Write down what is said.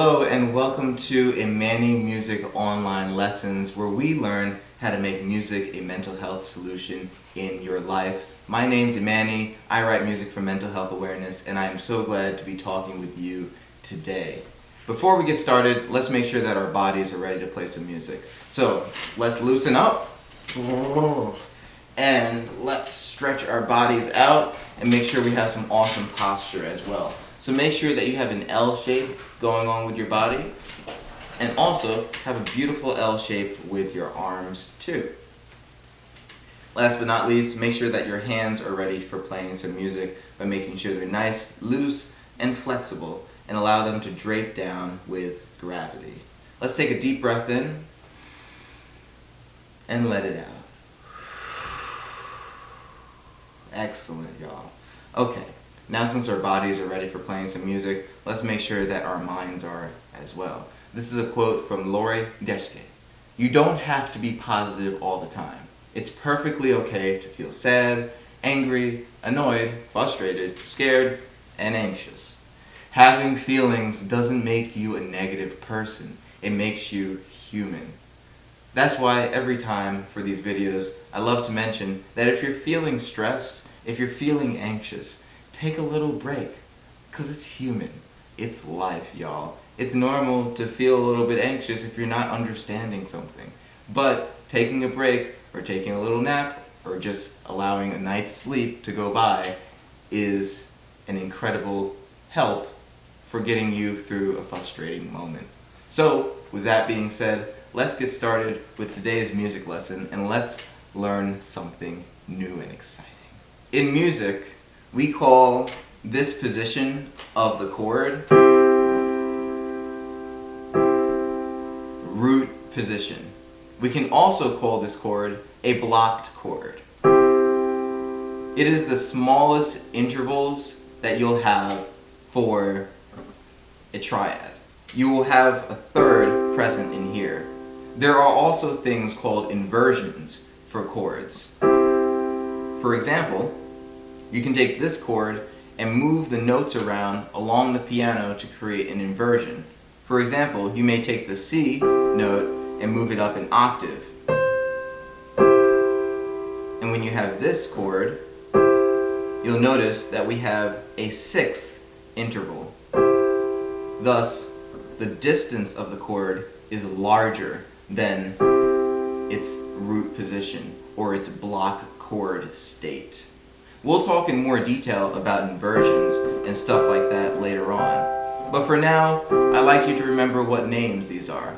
Hello and welcome to Imanni Music Online Lessons, where we learn how to make music a mental health solution in your life. My name's Imanni, I write music for mental health awareness, and I am so glad to be talking with you today. Before we get started, let's make sure that our bodies are ready to play some music. So, let's loosen up, and let's stretch our bodies out, and make sure we have some awesome posture as well. So make sure that you have an L shape going on with your body, and also have a beautiful L shape with your arms too. Last but not least, make sure that your hands are ready for playing some music by making sure they're nice, loose, and flexible, and allow them to drape down with gravity. Let's take a deep breath in, and let it out. Excellent, y'all. Okay. Now since our bodies are ready for playing some music, let's make sure that our minds are as well. This is a quote from Lori Deschke. You don't have to be positive all the time. It's perfectly okay to feel sad, angry, annoyed, frustrated, scared, and anxious. Having feelings doesn't make you a negative person. It makes you human. That's why every time for these videos, I love to mention that if you're feeling stressed, if you're feeling anxious, take a little break, because it's human. It's life, y'all. It's normal to feel a little bit anxious if you're not understanding something. But taking a break, or taking a little nap, or just allowing a night's sleep to go by is an incredible help for getting you through a frustrating moment. So, with that being said, let's get started with today's music lesson, and let's learn something new and exciting. In music, we call this position of the chord root position. We can also call this chord a blocked chord. It is the smallest intervals that you'll have for a triad. You will have a third present in here. There are also things called inversions for chords. For example, you can take this chord and move the notes around along the piano to create an inversion. For example, you may take the C note and move it up an octave. And when you have this chord, you'll notice that we have a sixth interval. Thus, the distance of the chord is larger than its root position or its block chord state. We'll talk in more detail about inversions and stuff like that later on. But for now, I'd like you to remember what names these are.